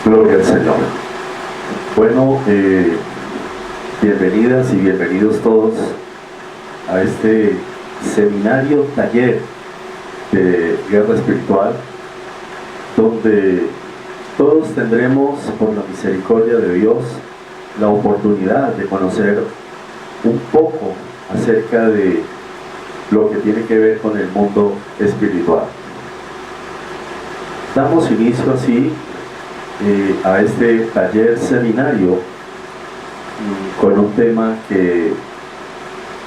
Gloria al Señor. Bueno, bienvenidas y bienvenidos todos a este seminario taller de guerra espiritual, donde todos tendremos, por la misericordia de Dios, la oportunidad de conocer un poco acerca de lo que tiene que ver con el mundo espiritual. Damos inicio así a este taller seminario con un tema que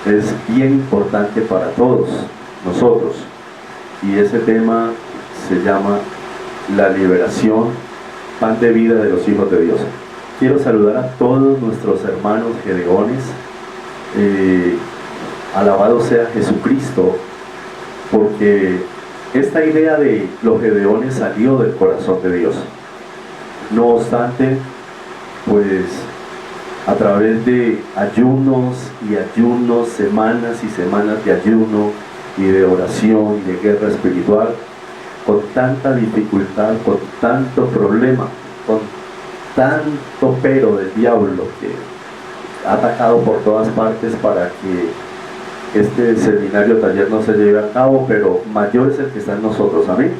es bien importante para todos nosotros, y ese tema se llama la liberación, pan de vida de los hijos de Dios. Quiero saludar a todos nuestros hermanos gedeones. Alabado sea Jesucristo, porque esta idea de los gedeones salió del corazón de Dios. No obstante, pues a través de ayunos y ayunos, semanas y semanas de ayuno y de oración y de guerra espiritual, con tanta dificultad, con tanto problema, con tanto pero del diablo que ha atacado por todas partes para que este seminario taller no se lleve a cabo, pero mayor es el que está en nosotros, amén.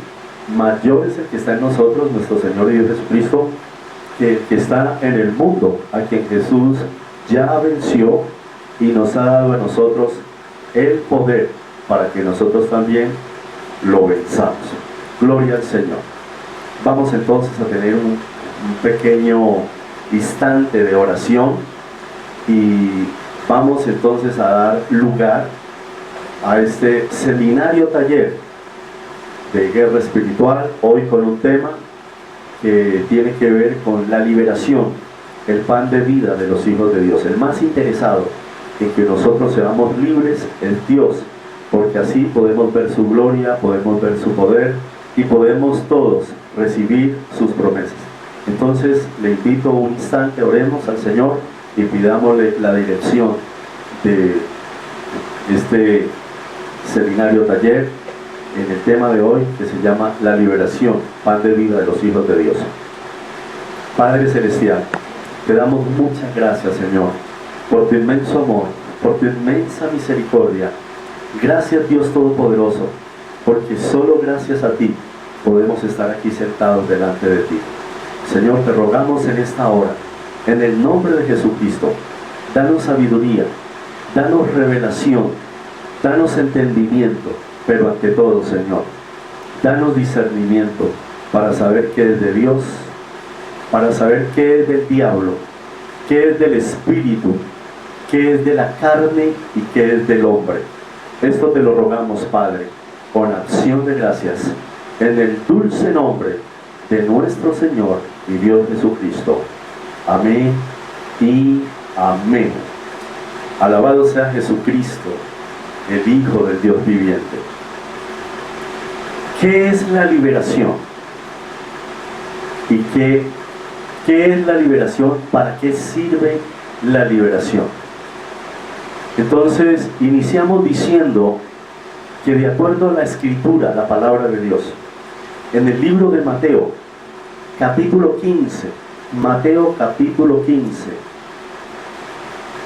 Mayor es el que está en nosotros, nuestro Señor y Dios Jesucristo, que está en el mundo, a quien Jesús ya venció y nos ha dado a nosotros el poder para que nosotros también lo venzamos. Gloria al Señor. Vamos entonces a tener un pequeño instante de oración y vamos entonces a dar lugar a este seminario taller de guerra espiritual, hoy con un tema que tiene que ver con la liberación, el pan de vida de los hijos de Dios. El más interesado en que nosotros seamos libres es Dios, porque así podemos ver su gloria, podemos ver su poder y podemos todos recibir sus promesas. Entonces le invito un instante, oremos al Señor y pidámosle la dirección de este seminario taller en el tema de hoy, que se llama la liberación, pan de vida de los hijos de Dios. Padre Celestial, te damos muchas gracias, Señor, por tu inmenso amor, por tu inmensa misericordia. Gracias, Dios Todopoderoso, porque solo gracias a ti podemos estar aquí sentados delante de ti. Señor, te rogamos en esta hora, en el nombre de Jesucristo, danos sabiduría, danos revelación, danos entendimiento, pero ante todo, Señor, danos discernimiento para saber qué es de Dios, para saber qué es del diablo, qué es del espíritu, qué es de la carne y qué es del hombre. Esto te lo rogamos, Padre, con acción de gracias, en el dulce nombre de nuestro Señor y Dios Jesucristo. Amén y amén. Alabado sea Jesucristo, el Hijo del Dios viviente. ¿Qué es la liberación? ¿Y qué es la liberación? ¿Para qué sirve la liberación? Entonces, iniciamos diciendo que de acuerdo a la Escritura, la palabra de Dios, en el libro de Mateo, capítulo 15, Mateo capítulo 15,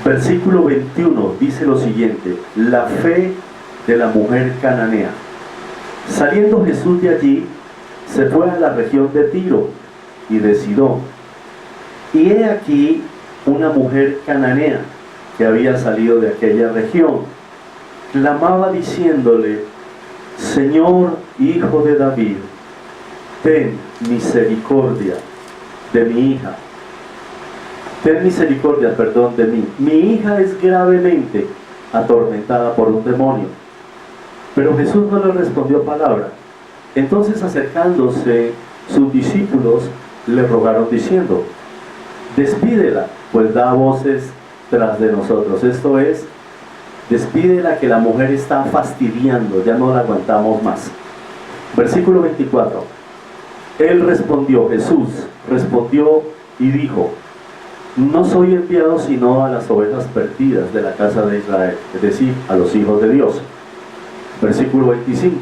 versículo 21, dice lo siguiente: la fe de la mujer cananea. Saliendo Jesús de allí, se fue a la región de Tiro y de Sidón. Y he aquí una mujer cananea que había salido de aquella región, clamaba diciéndole: Señor, Hijo de David, ten misericordia de mi hija. Ten misericordia, de mí. Mi hija es gravemente atormentada por un demonio. Pero Jesús no le respondió palabra. Entonces, acercándose sus discípulos, le rogaron diciendo: despídela, pues da voces tras de nosotros. Esto es, despídela, que la mujer está fastidiando, ya no la aguantamos más. Versículo 24. Él respondió, Jesús respondió y dijo: no soy enviado sino a las ovejas perdidas de la casa de Israel, es decir, a los hijos de Dios. Versículo 25.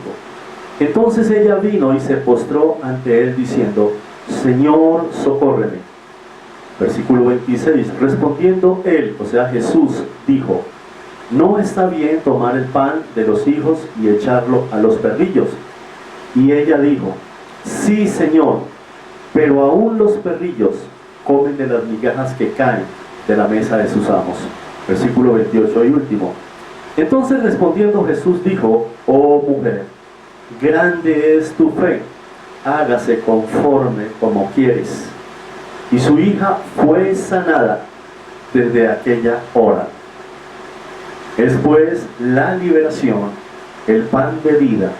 Entonces ella vino y se postró ante él diciendo: Señor, socórreme. Versículo 26, respondiendo él, o sea Jesús, dijo, no está bien tomar el pan de los hijos y echarlo a los perrillos. Y ella dijo, sí, Señor, pero aún los perrillos comen de las migajas que caen de la mesa de sus amos. Versículo 28 y último. Entonces respondiendo Jesús dijo, oh mujer, grande es tu fe, hágase conforme como quieres. Y su hija fue sanada desde aquella hora. Es pues la liberación, el pan de vida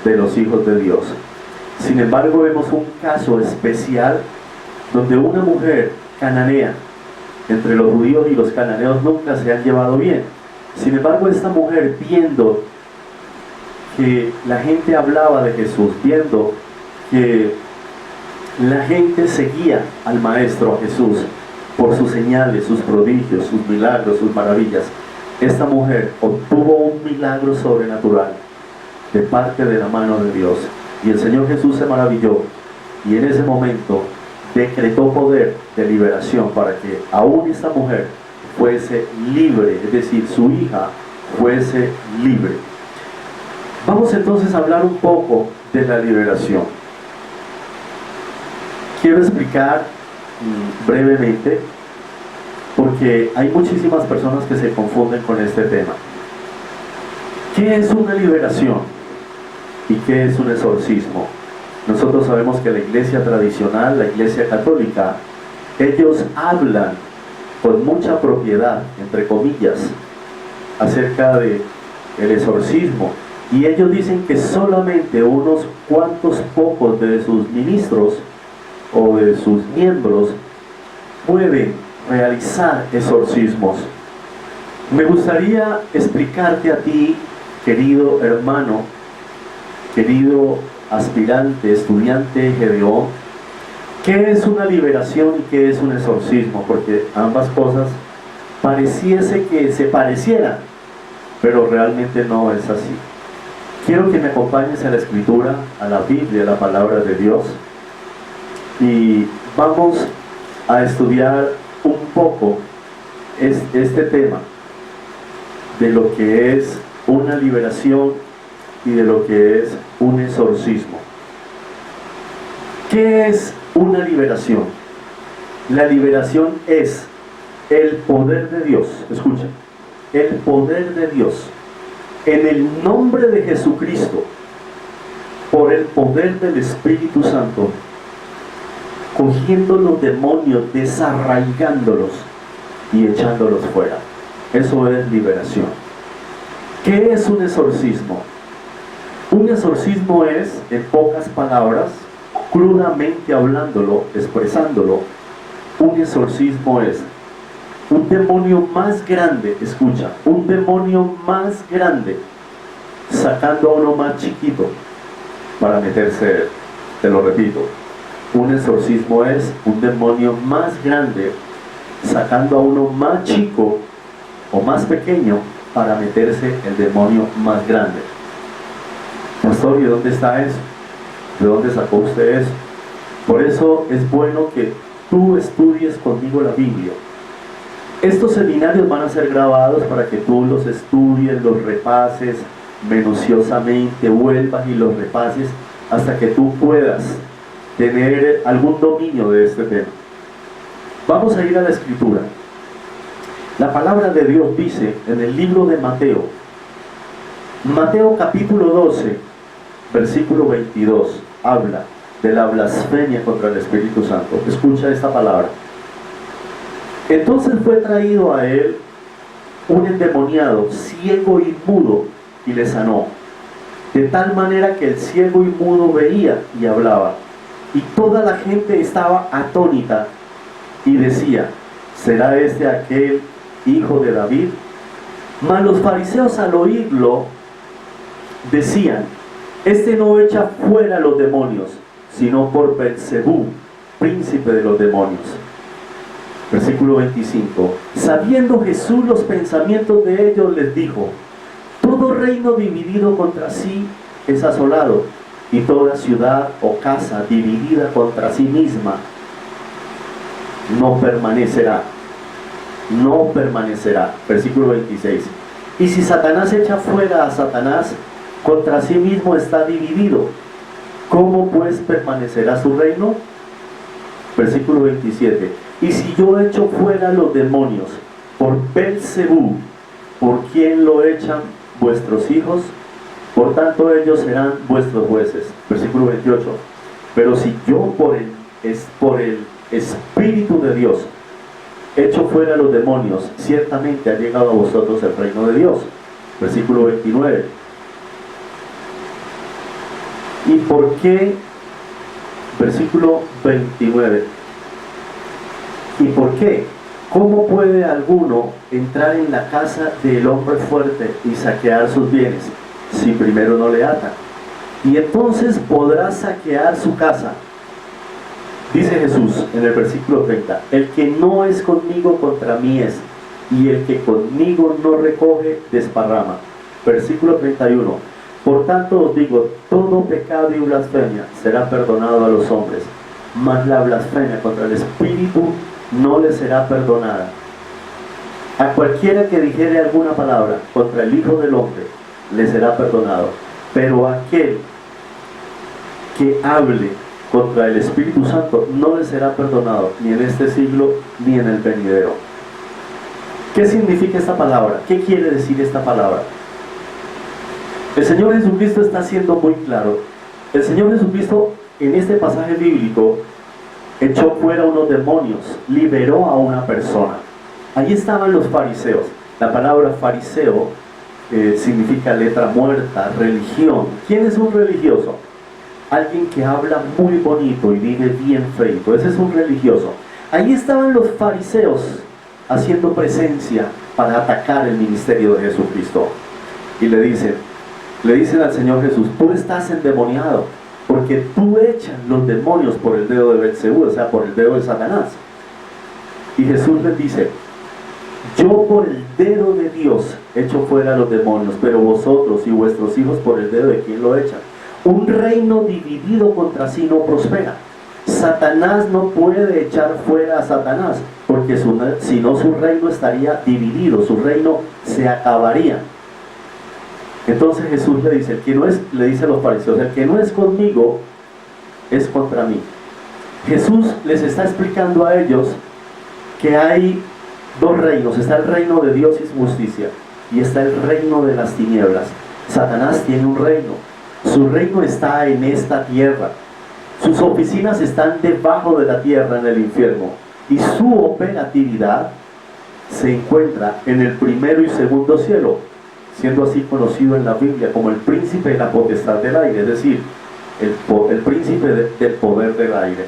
de los hijos de Dios. Sin embargo, vemos un caso especial donde una mujer cananea, entre los judíos y los cananeos nunca se han llevado bien. Sin embargo, esta mujer, viendo que la gente hablaba de Jesús, viendo que la gente seguía al Maestro, a Jesús, por sus señales, sus prodigios, sus milagros, sus maravillas, esta mujer obtuvo un milagro sobrenatural de parte de la mano de Dios. Y el Señor Jesús se maravilló y en ese momento decretó poder de liberación para que aún esta mujer fuese libre, es decir, su hija fuese libre. Vamos entonces a hablar un poco de la liberación. Quiero explicar brevemente, porque hay muchísimas personas que se confunden con este tema. ¿Qué es una liberación? ¿Y qué es un exorcismo? Nosotros sabemos que la iglesia tradicional, la iglesia católica, ellos hablan con mucha propiedad, entre comillas, acerca de el exorcismo. Y ellos dicen que solamente unos cuantos pocos de sus ministros o de sus miembros pueden realizar exorcismos. Me gustaría explicarte a ti, querido hermano, querido aspirante, estudiante Gedeón, qué es una liberación y qué es un exorcismo, porque ambas cosas pareciese que se parecieran, pero realmente no es así. Quiero que me acompañes a la Escritura, a la Biblia, a la Palabra de Dios, y vamos a estudiar un poco este tema de lo que es una liberación y de lo que es un exorcismo. ¿Qué es una liberación? La liberación es el poder de Dios, escucha, el poder de Dios en el nombre de Jesucristo, por el poder del Espíritu Santo, cogiendo los demonios, desarraigándolos y echándolos fuera. Eso es liberación. ¿Qué es un exorcismo? Un exorcismo es, en pocas palabras, crudamente hablándolo, expresándolo, un exorcismo es un demonio más grande, escucha, un demonio más grande sacando a uno más chiquito para meterse, te lo repito, un exorcismo es un demonio más grande sacando a uno más chico o más pequeño para meterse el demonio más grande. Pastor, ¿y dónde está eso? ¿De dónde sacó usted eso? Por eso es bueno que tú estudies conmigo la Biblia. Estos seminarios van a ser grabados para que tú los estudies, los repases minuciosamente, vuelvas y los repases hasta que tú puedas tener algún dominio de este tema. Vamos a ir a la Escritura. La palabra de Dios dice en el libro de Mateo, Mateo capítulo 12, versículo 22, habla de la blasfemia contra el Espíritu Santo. Escucha esta palabra. Entonces fue traído a él un endemoniado, ciego y mudo, y le sanó, de tal manera que el ciego y mudo veía y hablaba, y toda la gente estaba atónita y decía, ¿será este aquel hijo de David? Mas los fariseos al oírlo decían, este no echa fuera los demonios, sino por Beelzebú, príncipe de los demonios. Versículo 25. Sabiendo Jesús los pensamientos de ellos, les dijo, todo reino dividido contra sí es asolado, y toda ciudad o casa dividida contra sí misma no permanecerá. No permanecerá. Versículo 26. Y si Satanás echa fuera a Satanás, contra sí mismo está dividido. ¿Cómo pues permanecerá su reino? Versículo 27. Y si yo echo fuera los demonios por Belzebú, ¿por quién lo echan vuestros hijos? Por tanto ellos serán vuestros jueces. Versículo 28. Pero si yo por el Espíritu de Dios echo fuera los demonios, ciertamente ha llegado a vosotros el reino de Dios. Versículo 29. ¿Y por qué? Versículo 29. ¿Y por qué? ¿Cómo puede alguno entrar en la casa del hombre fuerte y saquear sus bienes si primero no le atan? Y entonces podrá saquear su casa. Dice Jesús en el versículo 30, el que no es conmigo contra mí es, y el que conmigo no recoge desparrama. Versículo 31, por tanto os digo, todo pecado y blasfemia será perdonado a los hombres, mas la blasfemia contra el Espíritu no le será perdonada. A cualquiera que dijere alguna palabra contra el Hijo del Hombre le será perdonado, pero a aquel que hable contra el Espíritu Santo no le será perdonado, ni en este siglo ni en el venidero. ¿Qué significa esta palabra? ¿Qué quiere decir esta palabra? El Señor Jesucristo está siendo muy claro. El Señor Jesucristo en este pasaje bíblico echó fuera unos demonios, liberó a una persona. Allí estaban los fariseos. La palabra fariseo significa letra muerta, religión. ¿Quién es un religioso? Alguien que habla muy bonito y vive bien feito. Ese es un religioso. Allí estaban los fariseos haciendo presencia para atacar el ministerio de Jesucristo. Y le dicen al Señor Jesús, tú estás endemoniado, porque tú echas los demonios por el dedo de Belzebú, o sea, por el dedo de Satanás. Y Jesús les dice, yo por el dedo de Dios echo fuera los demonios, pero vosotros y vuestros hijos por el dedo de quién lo echan. Un reino dividido contra sí no prospera. Satanás no puede echar fuera a Satanás, porque si no su reino estaría dividido, su reino se acabaría. Entonces Jesús le dice, le dice a los fariseos, el que no es conmigo es contra mí. Jesús les está explicando a ellos que hay dos reinos. Está el reino de Dios y su justicia, y está el reino de las tinieblas. Satanás tiene un reino. Su reino está en esta tierra. Sus oficinas están debajo de la tierra, en el infierno. Y su operatividad se encuentra en el primero y segundo cielo, siendo así conocido en la Biblia como el príncipe de la potestad del aire, es decir, el príncipe del poder del aire.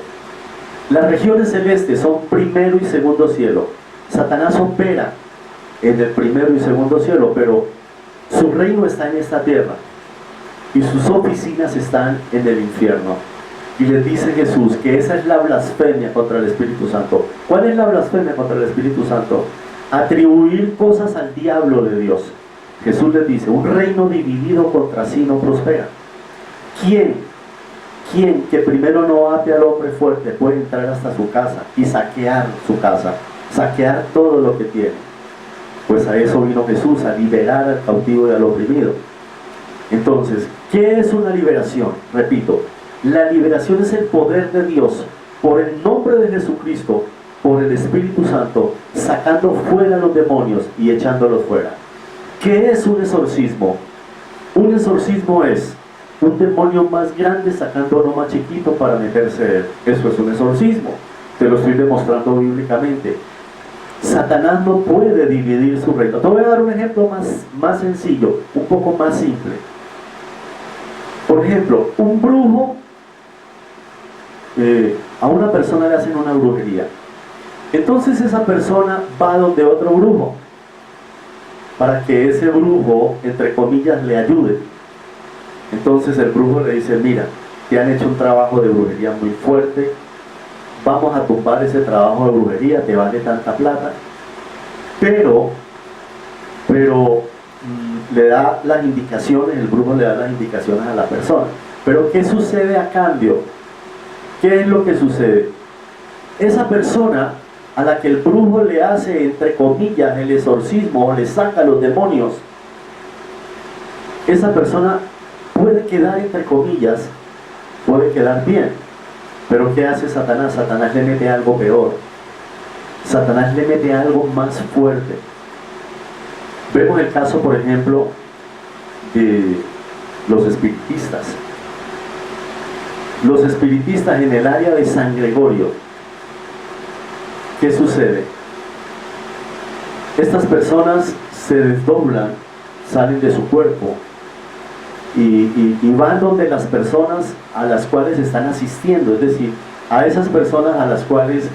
Las regiones celestes son primero y segundo cielo. Satanás opera en el primero y segundo cielo, pero su reino está en esta tierra y sus oficinas están en el infierno. Y les dice Jesús que esa es la blasfemia contra el Espíritu Santo. ¿Cuál es la blasfemia contra el Espíritu Santo? Atribuir cosas al diablo de Dios. Jesús les dice, un reino dividido contra sí no prospera. ¿Quién que primero no ate al hombre fuerte puede entrar hasta su casa y saquear su casa, saquear todo lo que tiene? Pues a eso vino Jesús, a liberar al cautivo y al oprimido. Entonces, ¿qué es una liberación? Repito, la liberación es el poder de Dios por el nombre de Jesucristo, por el Espíritu Santo, sacando fuera los demonios y echándolos fuera. ¿Qué es un exorcismo? Un exorcismo es un demonio más grande sacando a uno más chiquito para meterse él. Eso es un exorcismo. Te lo estoy demostrando bíblicamente. Satanás no puede dividir su reino. Te voy a dar un ejemplo más sencillo, un poco más simple. Por ejemplo, un brujo, a una persona le hacen una brujería. Entonces esa persona va donde otro brujo, para que ese brujo, entre comillas, le ayude. Entonces el brujo le dice, mira, te han hecho un trabajo de brujería muy fuerte, vamos a tumbar ese trabajo de brujería, te vale tanta plata, pero le da las indicaciones, el brujo le da las indicaciones a la persona. Pero ¿qué sucede a cambio? ¿Qué es lo que sucede? Esa persona a la que el brujo le hace, entre comillas, el exorcismo o le saca los demonios, esa persona puede quedar, entre comillas, puede quedar bien. Pero ¿qué hace Satanás? Satanás le mete algo peor. Satanás le mete algo más fuerte. Vemos el caso, por ejemplo, de los espiritistas. Los espiritistas en el área de San Gregorio. ¿Qué sucede? Estas personas se desdoblan, salen de su cuerpo y van donde las personas a las cuales están asistiendo, es decir, a esas personas a las cuales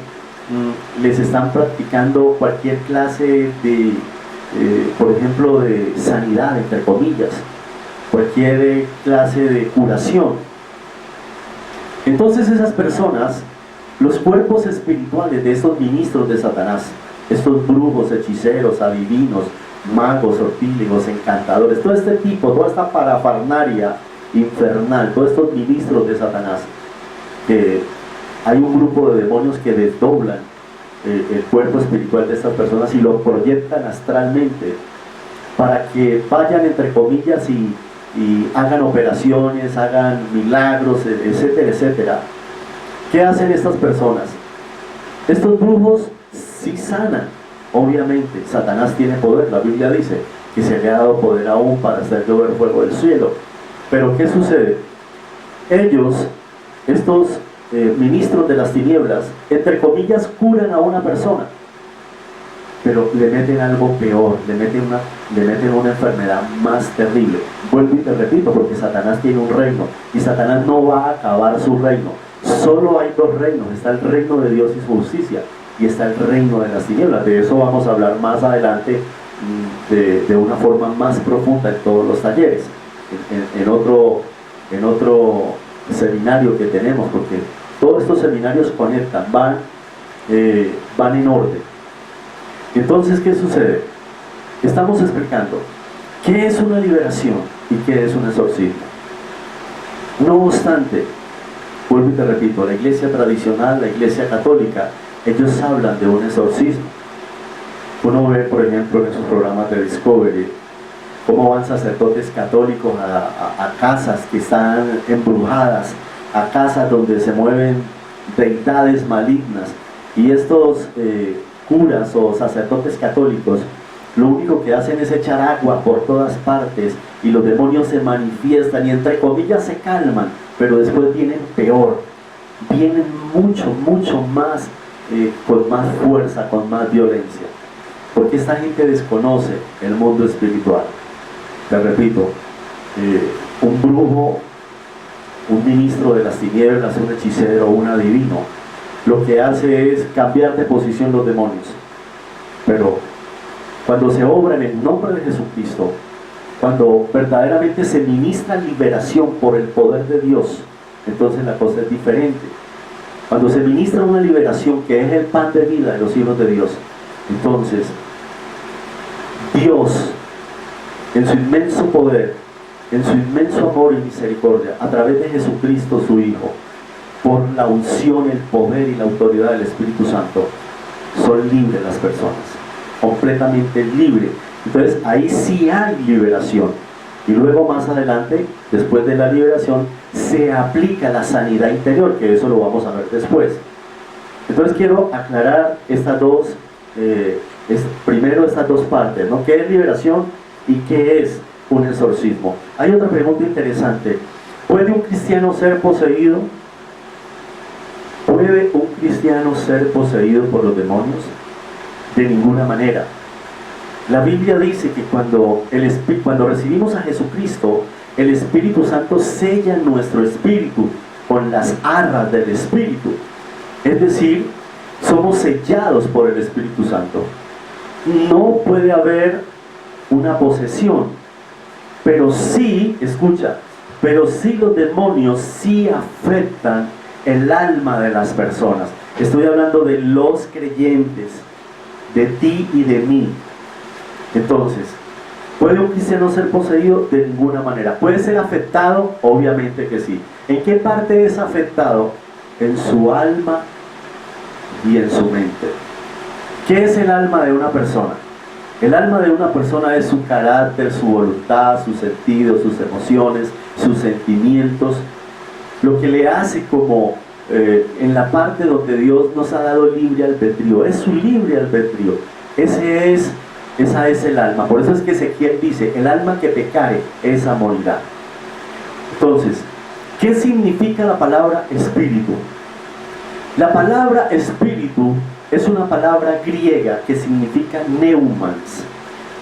les están practicando cualquier clase de, por ejemplo, de sanidad, entre comillas, cualquier clase de curación. Entonces esas personas, los cuerpos espirituales de estos ministros de Satanás, estos brujos, hechiceros, adivinos, magos, sortílegos, encantadores, todo este tipo, toda esta parafernalia infernal, todos estos ministros de Satanás, que hay un grupo de demonios que desdoblan el cuerpo espiritual de estas personas y lo proyectan astralmente para que vayan, entre comillas, y hagan operaciones, hagan milagros, etcétera, etcétera. ¿Qué hacen estas personas? Estos brujos sí sanan, obviamente. Satanás tiene poder, la Biblia dice que se le ha dado poder aún para hacer llover fuego del cielo. Pero ¿qué sucede? Ellos, estos ministros de las tinieblas, entre comillas, curan a una persona, pero le meten algo peor, le meten una enfermedad más terrible. Vuelvo y te repito, porque Satanás tiene un reino y Satanás no va a acabar su reino. Solo hay dos reinos: está el reino de Dios y su justicia, y está el reino de las tinieblas. De eso vamos a hablar más adelante, de una forma más profunda en todos los talleres, en otro seminario que tenemos, porque todos estos seminarios conectan, van en orden. Entonces, ¿qué sucede? Estamos explicando qué es una liberación y qué es un exorcismo. No obstante, vuelvo y te repito, la iglesia tradicional, la iglesia católica, ellos hablan de un exorcismo. Uno ve, por ejemplo, en esos programas de Discovery, cómo van sacerdotes católicos a casas que están embrujadas, a casas donde se mueven deidades malignas, y estos curas o sacerdotes católicos lo único que hacen es echar agua por todas partes y los demonios se manifiestan y, entre comillas, se calman, pero después vienen peor, vienen mucho más, con más fuerza, con más violencia, porque esta gente desconoce el mundo espiritual. Te repito, un brujo, un ministro de las tinieblas, un hechicero, un adivino, lo que hace es cambiar de posición los demonios. Pero cuando se obra en el nombre de Jesucristo, cuando verdaderamente se ministra liberación por el poder de Dios, entonces la cosa es diferente. Cuando se ministra una liberación que es el pan de vida de los hijos de Dios, entonces Dios, en su inmenso poder, en su inmenso amor y misericordia, a través de Jesucristo su Hijo, por la unción, el poder y la autoridad del Espíritu Santo, son libres las personas, completamente libres. Entonces ahí sí hay liberación, y luego más adelante, después de la liberación, se aplica la sanidad interior, que eso lo vamos a ver después. Entonces quiero aclarar estas dos, primero estas dos partes, ¿no? ¿Qué es liberación y qué es un exorcismo? Hay otra pregunta interesante: ¿puede un cristiano ser poseído? ¿Puede un cristiano ser poseído por los demonios? De ninguna manera. La Biblia dice que cuando recibimos a Jesucristo, el Espíritu Santo sella nuestro espíritu con las arras del Espíritu. Es decir, somos sellados por el Espíritu Santo. No puede haber una posesión, pero sí, escucha, pero sí los demonios sí afectan el alma de las personas. Estoy hablando de los creyentes, de ti y de mí. Entonces, ¿Puede un cristiano ser poseído? De ninguna manera. ¿Puede ser afectado? Obviamente que sí. ¿En qué parte es afectado? En su alma y en su mente. ¿Qué es el alma de una persona? El alma de una persona es su carácter, su voluntad, sus sentidos, sus emociones, sus sentimientos, lo que le hace como en la parte donde Dios nos ha dado libre albedrío. Es su libre albedrío. Esa es el alma. Por eso es que Ezequiel dice, el alma que pecare, esa morirá. Entonces, ¿qué significa la palabra espíritu? La palabra espíritu es una palabra griega que significa neumans.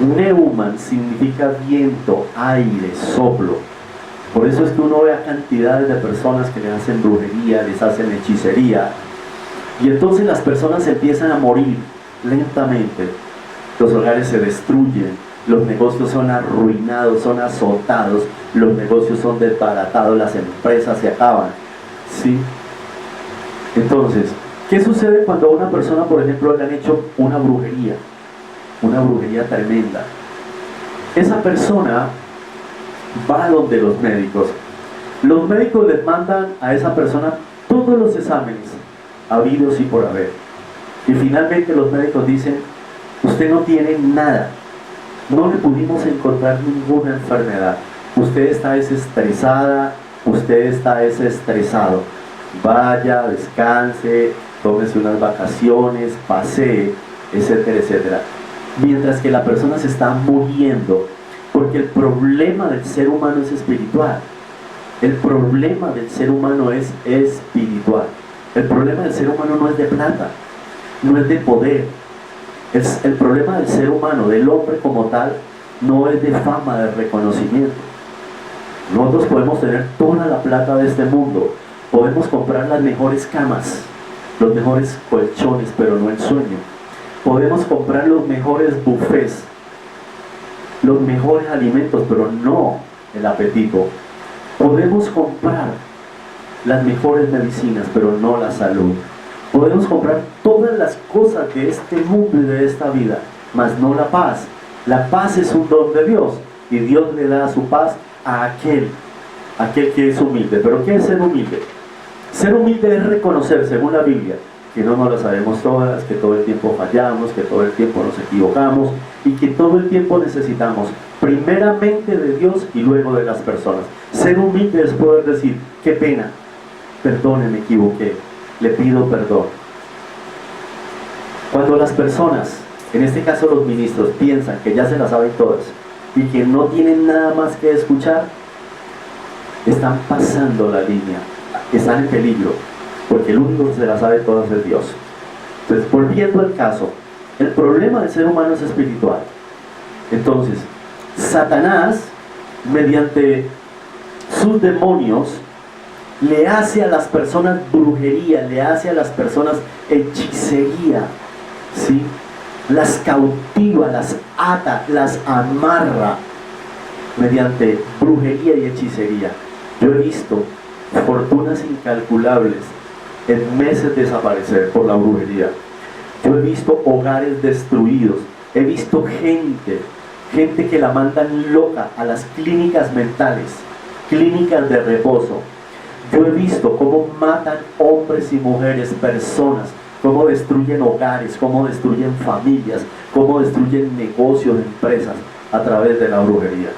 Neumans significa viento, aire, soplo. Por eso es que uno ve a cantidades de personas que le hacen brujería, les hacen hechicería. Y entonces las personas empiezan a morir lentamente. Los hogares se destruyen, los negocios son arruinados, son azotados, los negocios son desbaratados, las empresas se acaban, ¿sí? Entonces, ¿qué sucede cuando a una persona, por ejemplo, le han hecho una brujería tremenda? Esa persona va donde los médicos les mandan a esa persona todos los exámenes habidos y por haber, y finalmente los médicos dicen, usted no tiene nada, no le pudimos encontrar ninguna enfermedad, usted está desestresada, usted está desestresado, vaya, descanse, tómese unas vacaciones, pasee, etcétera, etcétera. Mientras que la persona se está muriendo, porque el problema del ser humano es espiritual. El problema del ser humano es espiritual. El problema del ser humano no es de plata, no es de poder. El problema del ser humano, del hombre como tal, no es de fama, de reconocimiento. Nosotros podemos tener toda la plata de este mundo, podemos comprar las mejores camas, los mejores colchones, pero no el sueño. Podemos comprar los mejores buffets, los mejores alimentos, pero no el apetito. Podemos comprar las mejores medicinas, pero no la salud. Podemos comprar todas las cosas de este mundo y de esta vida, mas no la paz. La paz es un don de Dios, y Dios le da su paz a aquel que es humilde. ¿Pero qué es ser humilde? Ser humilde es reconocer, según la Biblia, que no nos las sabemos todas, que todo el tiempo fallamos, que todo el tiempo nos equivocamos, y que todo el tiempo necesitamos primeramente de Dios y luego de las personas. Ser humilde es poder decir, qué pena, perdone, me equivoqué, le pido perdón. Cuando las personas, en este caso los ministros, piensan que ya se las saben todas y que no tienen nada más que escuchar, están pasando la línea, están en peligro, porque el único que se las sabe todas es Dios. Entonces, volviendo al caso, el problema del ser humano es espiritual. Entonces, Satanás, mediante sus demonios, le hace a las personas brujería, le hace a las personas hechicería, ¿sí? Las cautiva, las ata, las amarra mediante brujería y hechicería. Yo he visto fortunas incalculables en meses desaparecer por la brujería. Yo he visto hogares destruidos, he visto gente que la mandan loca a las clínicas mentales, clínicas de reposo. Yo he visto cómo matan hombres y mujeres, personas, cómo destruyen hogares, cómo destruyen familias, cómo destruyen negocios, empresas a través de la brujería.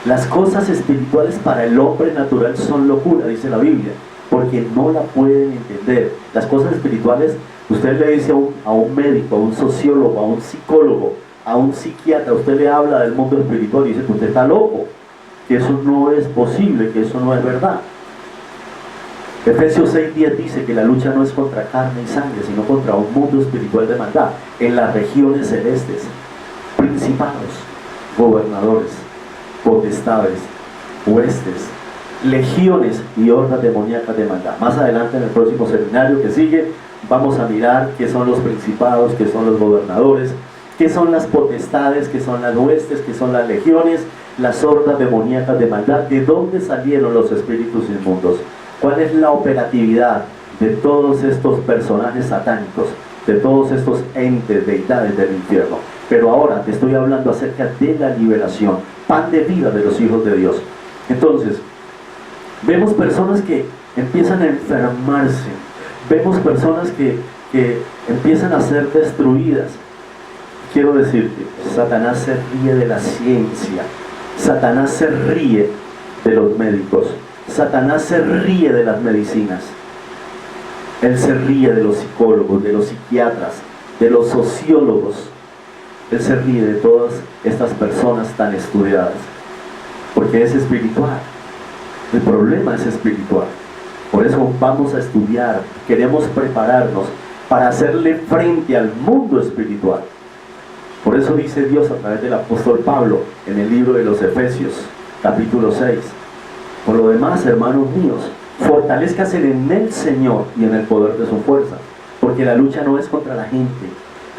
Las cosas espirituales para el hombre natural son locura, dice la Biblia, porque no la pueden entender. Las cosas espirituales, usted le dice a un médico, a un sociólogo, a un psicólogo, a un psiquiatra, usted le habla del mundo espiritual y dice que usted está loco, que eso no es posible, que eso no es verdad. Efesios 6:10 dice que la lucha no es contra carne y sangre, sino contra un mundo espiritual de maldad, en las regiones celestes, principados, gobernadores, potestades, huestes, legiones y hordas demoníacas de maldad. Más adelante en el próximo seminario que sigue vamos a mirar qué son los principados, qué son los gobernadores, qué son las potestades, qué son las huestes, qué son las legiones, las hordas demoníacas de maldad, de dónde salieron los espíritus inmundos, cuál es la operatividad de todos estos personajes satánicos, de todos estos entes, deidades del infierno. Pero ahora te estoy hablando acerca de la liberación, pan de vida de los hijos de Dios. Entonces, vemos personas que empiezan a enfermarse, vemos personas que empiezan a ser destruidas. Quiero decirte, Satanás se ríe de la ciencia, Satanás se ríe de los médicos, Satanás se ríe de las medicinas, él se ríe de los psicólogos, de los psiquiatras, de los sociólogos, él se ríe de todas estas personas tan estudiadas, porque es espiritual. El problema es espiritual. Por eso vamos a estudiar, queremos prepararnos para hacerle frente al mundo espiritual. Por eso dice Dios a través del apóstol Pablo en el libro de los Efesios, capítulo 6. Por lo demás, hermanos míos, fortalezcase en el Señor y en el poder de su fuerza, porque la lucha no es contra la gente,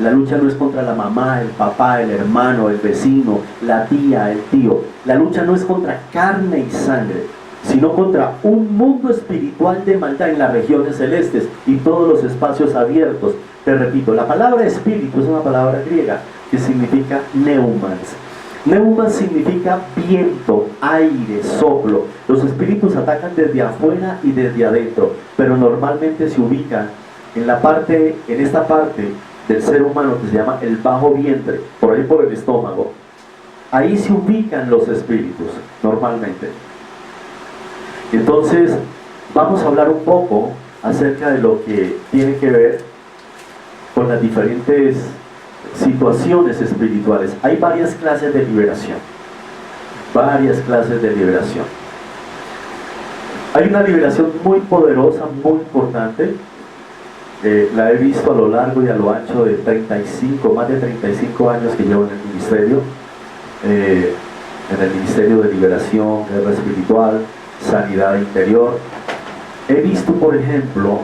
la lucha no es contra la mamá, el papá, el hermano, el vecino, la tía, el tío. La lucha no es contra carne y sangre, sino contra un mundo espiritual de maldad en las regiones celestes y todos los espacios abiertos. Te repito, la palabra espíritu es una palabra griega que significa neumans. Neumans significa viento, aire, soplo. Los espíritus atacan desde afuera y desde adentro, pero normalmente se ubican en esta parte del ser humano que se llama el bajo vientre, por ahí por el estómago. Ahí se ubican los espíritus, normalmente. Entonces, vamos a hablar un poco acerca de lo que tiene que ver con las diferentes situaciones espirituales. Hay varias clases de liberación. Varias clases de liberación. Hay una liberación muy poderosa, muy importante. La he visto a lo largo y a lo ancho de más de 35 años que llevo en el ministerio. En el ministerio de liberación, guerra espiritual, sanidad interior. He visto, por ejemplo,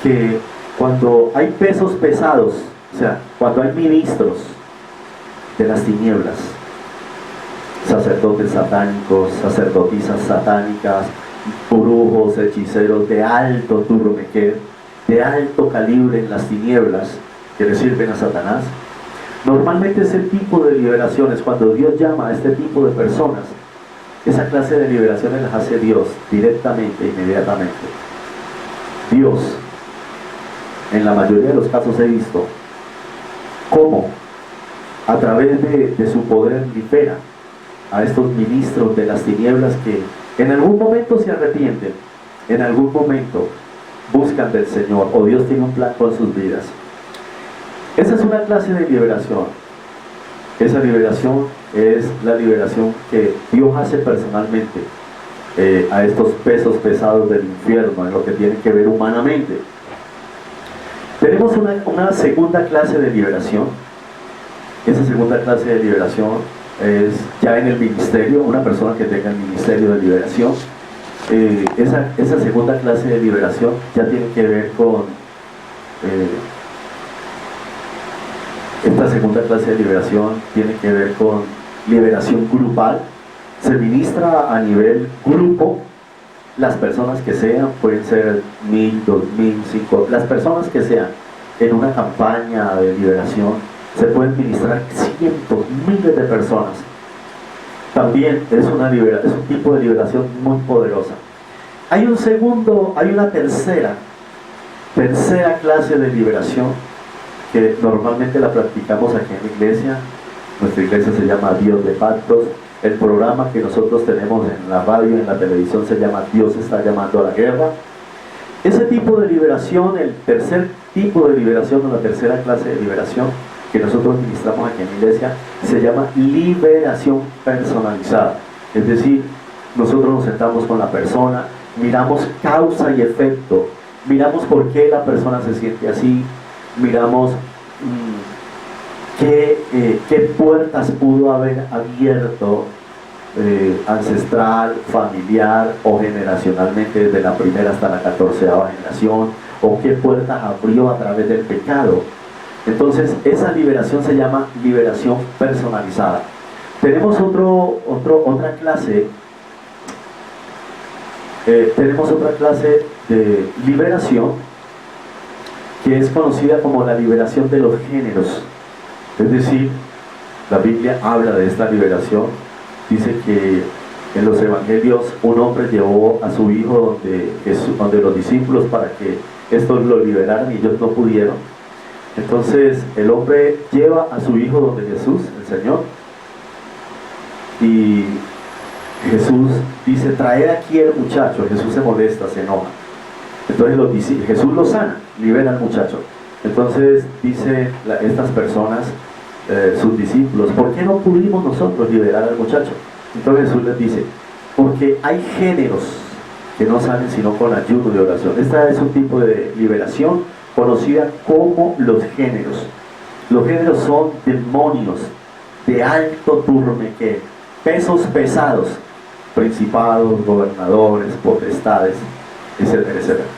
que cuando hay pesos pesados, o sea, cuando hay ministros de las tinieblas, sacerdotes satánicos, sacerdotisas satánicas, brujos, hechiceros de alto turmequer, de alto calibre en las tinieblas, que le sirven a Satanás, normalmente ese tipo de liberaciones, cuando Dios llama a este tipo de personas, esa clase de liberaciones las hace Dios directamente, inmediatamente. Dios, en la mayoría de los casos he visto cómo a través de su poder libera a estos ministros de las tinieblas que en algún momento se arrepienten, en algún momento buscan del Señor, o Dios tiene un plan con sus vidas. Esa es una clase de liberación. Esa liberación es la liberación que Dios hace personalmente a estos pesos pesados del infierno, en lo que tiene que ver humanamente. Tenemos una segunda clase de liberación. Esa segunda clase de liberación es ya en el ministerio, una persona que tenga el ministerio de liberación. Esa segunda clase de liberación ya tiene que ver con esta segunda clase de liberación tiene que ver con liberación grupal. Se ministra a nivel grupo. Las personas que sean, pueden ser 1000, 2000, 5000, las personas que sean en una campaña de liberación, se pueden ministrar cientos, miles de personas. También es un tipo de liberación muy poderosa. Hay una tercera clase de liberación que normalmente la practicamos aquí en la iglesia. Nuestra iglesia se llama Dios de Pactos. El programa que nosotros tenemos en la radio y en la televisión se llama Dios está llamando a la guerra. Ese tipo de liberación, el tercer tipo de liberación o la tercera clase de liberación que nosotros ministramos aquí en la iglesia, se llama liberación personalizada. Es decir, nosotros nos sentamos con la persona, miramos causa y efecto, miramos por qué la persona se siente así, miramos qué puertas pudo haber abierto ancestral, familiar o generacionalmente desde la primera hasta la 14ª generación, o qué puertas abrió a través del pecado. Entonces esa liberación se llama liberación personalizada. Tenemos otra clase de liberación que es conocida como la liberación de los géneros. Es decir, la Biblia habla de esta liberación. Dice que en los evangelios un hombre llevó a su hijo donde los discípulos para que estos lo liberaran y ellos no pudieron. Entonces el hombre lleva a su hijo donde Jesús, el Señor, y Jesús dice: traed aquí el muchacho. Jesús se molesta, se enoja. Entonces Jesús lo sana, libera al muchacho. Entonces dice estas personas, sus discípulos: ¿por qué no pudimos nosotros liberar al muchacho? Entonces Jesús les dice: porque hay géneros que no salen sino con ayuno y oración. Esta es un tipo de liberación conocida como los géneros. Los géneros son demonios de alto turmeque, pesos pesados, principados, gobernadores, potestades, etcétera, etcétera.